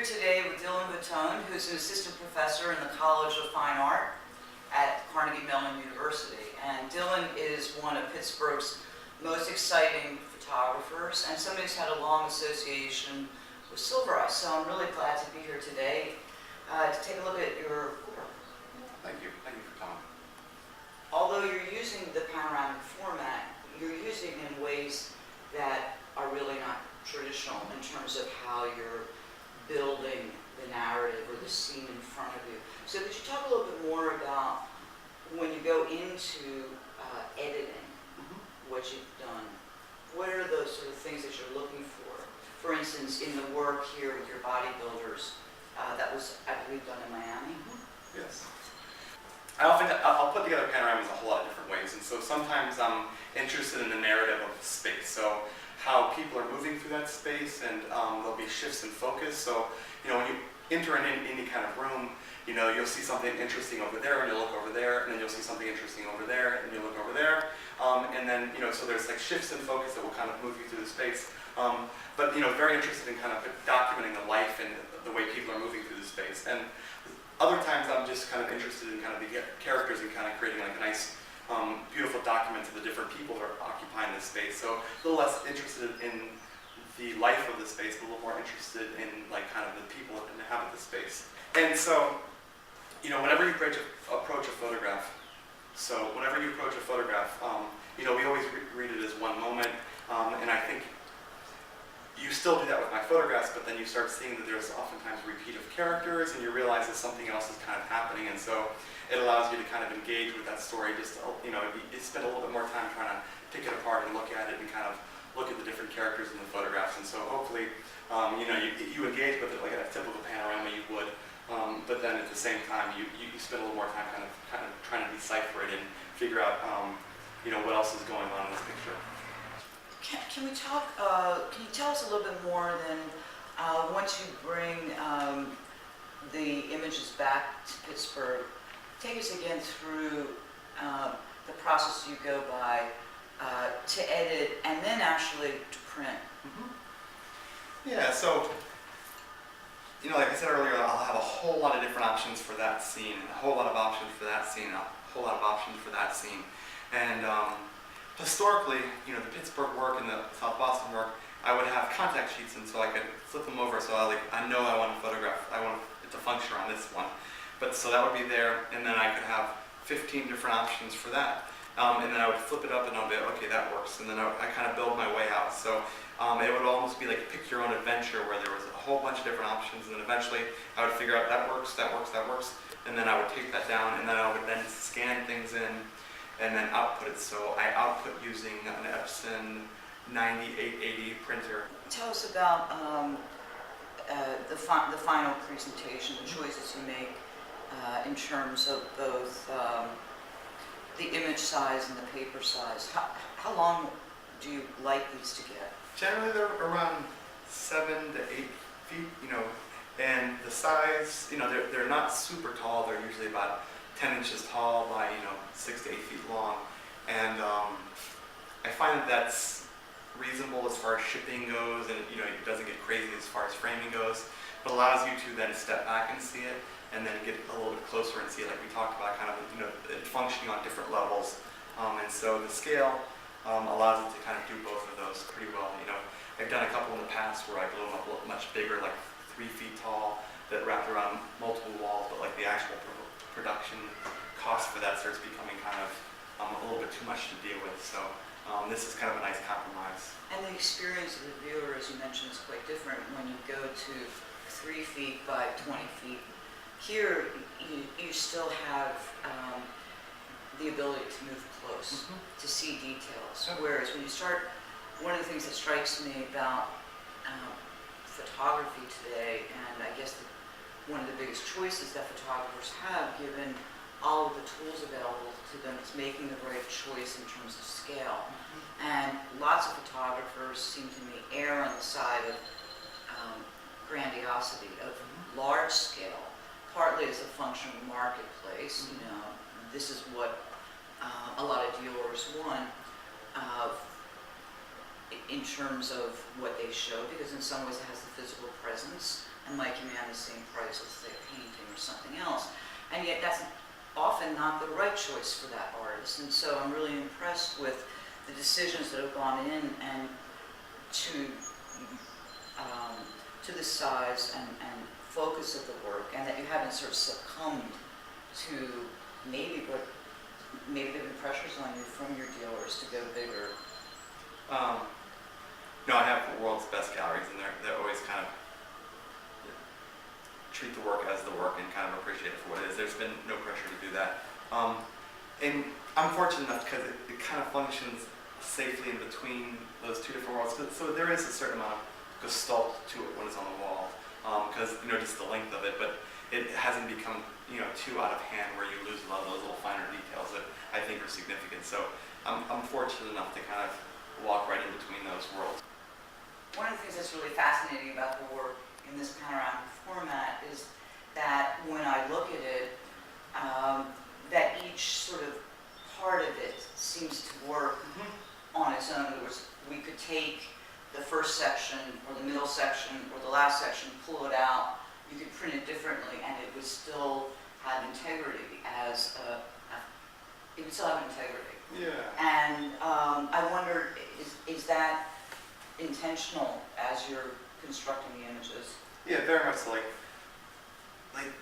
today with Dylan Vitone, who's an assistant professor in the College of Fine Art at Carnegie Mellon University. And Dylan is one of Pittsburgh's most exciting photographers and somebody who's had a long association with Silver Eye. So I'm really glad to be here today to take a look at your work. Thank you for coming. Although you're using the panoramic format, you're using it in ways that are really not traditional in terms of how you're building the narrative or the scene in front of you. So could you talk a little bit more about when you go into editing, what you've done? What are those sort of things that you're looking for? For instance, in the work here with your bodybuilders, that was, I believe, done in Miami? Yes. I'll put together panoramas a whole lot of different ways, and so sometimes I'm interested in the narrative of the space. So how people are moving through that space, and there'll be shifts in focus. So, when you enter any kind of room, you'll see something interesting over there, and you'll look over there, and then you'll see something interesting over there, and you'll look over there. And then, so there's like shifts in focus that will kind of move you through the space. But, very interested in kind of documenting the life and the way people are moving through the space. And other times I'm just kind of interested in kind of the characters and kind of creating like a nice, beautiful document of the different people that are occupying this space. So a little less interested in the life of the space, but a little more interested in like kind of the people that inhabit the space. And so, whenever you approach a photograph, we always read it as one moment, and I think you still do that with my photographs, but then you start seeing that there's oftentimes a repeat of characters, and you realize that something else is kind of happening, and so it allows you to kind of engage with that story. Just you spend a little bit more time trying to pick it apart and look at it and kind of look at the different characters in the photographs. And so hopefully, you engage with it like a typical panorama you would, but then at the same time, you spend a little more time kind of trying to decipher it and figure out what else is going on in this picture. Can we talk, can you tell us a little bit more then, once you bring the images back to Pittsburgh, take us again through the process you go by to edit and then actually to print. Yeah, so, like I said earlier, I'll have a whole lot of different options for that scene, and a whole lot of options for that scene, and a whole lot of options for that scene. And historically, the Pittsburgh work and the South Boston work, I would have contact sheets, and so I could flip them over. So I know I want to photograph. I want it to function on this one. But so that would be there, and then I could have 15 different options for that. And then I would flip it up, and I'll be okay, that works. And then I kind of build my way out. So it would almost be like a pick your own adventure, where there was a whole bunch of different options, and then eventually I would figure out that works, that works, that works, and then I would take that down, and then I would then scan things in, and then output it. So I output using an Epson 9880 printer. Tell us about the final presentation, the choices you make in terms of both the image size and the paper size. How long do you like these to get? Generally they're around 7 to 8 feet, and the size, they're not super tall. They're usually about 10 inches tall by 6 to 8 feet long, and I find that that's reasonable as far as shipping goes, and it doesn't get crazy as far as framing goes, but allows you to then step back and see it, and then get a little bit closer and see it, like we talked about, kind of it functioning on different levels, and so the scale allows it to kind of do both of those pretty well. I've done a couple in the past where I blew them up much bigger, like 3 feet tall, that wrapped around multiple walls, but like the actual production cost for that starts becoming kind of a little bit too much to deal with. So this is kind of a nice compromise. And the experience of the viewer, as you mentioned, is quite different when you go to 3 feet by 20 feet. Here, you still have the ability to move close, to see details. Whereas when you start, one of the things that strikes me about photography today, and I guess one of the biggest choices that photographers have, given all of the tools available to them, is making the right choice in terms of scale. And lots of photographers seem to me err on the side of grandiosity, of large scale, partly as a function of marketplace. This is what a lot of dealers want in terms of what they show, because in some ways it has the physical presence and might command the same price as say a painting or something else. And yet that's often not the right choice for that artist. And so I'm really impressed with the decisions that have gone in and to the size and focus of the work, and that you haven't sort of succumbed to maybe there have been pressures on you from your dealers to go bigger. No, I have the world's best galleries, and they're always kind of treat the work as the work and kind of appreciate it for what it is. There's been no pressure to do that. And I'm fortunate enough because it kind of functions safely in between those two different worlds. So there is a certain amount of gestalt to it when it's on the wall, because just the length of it, but it hasn't become too out of hand where you lose a lot of those little finer details that I think are significant. So I'm fortunate enough to kind of walk right in between those worlds. One of the things that's really fascinating about the work in this panoramic format is that when I look at it, that each sort of part of it seems to work on its own. In other words, we could take the first section or the middle section or the last section, pull it out, you could print it differently, and it would still have integrity it would still have integrity. Yeah. And I wonder, is that intentional as you're constructing the images? Yeah, very much so. Like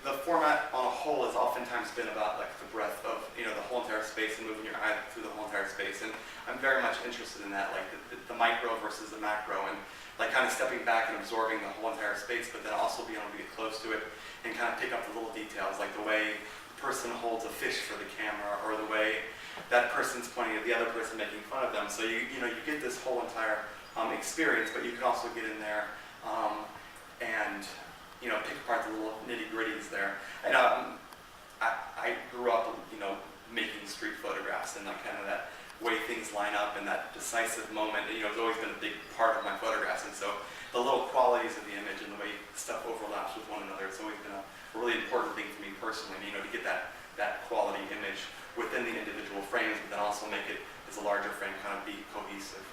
the format on a whole has oftentimes been about like the breadth of the whole entire space and moving your eye through the whole entire space, and I'm very much interested in that, like the micro versus the macro, and like kind of stepping back and absorbing the whole entire space, but then also being able to get close to it and kind of pick up the little details, like the way the person holds a fish for the camera, or the way that person's pointing at the other person making fun of them. So you get this whole entire experience, but you can also get in there and pick apart the little nitty-gritties there. And I grew up making street photographs, and like kind of that way things line up and that decisive moment has always been a big part of my photographs. And so the little qualities of the image and the way stuff overlaps with one another, it's always been a really important thing for me personally, to get that quality image within the individual frames, but then also make it as a larger frame kind of be cohesive.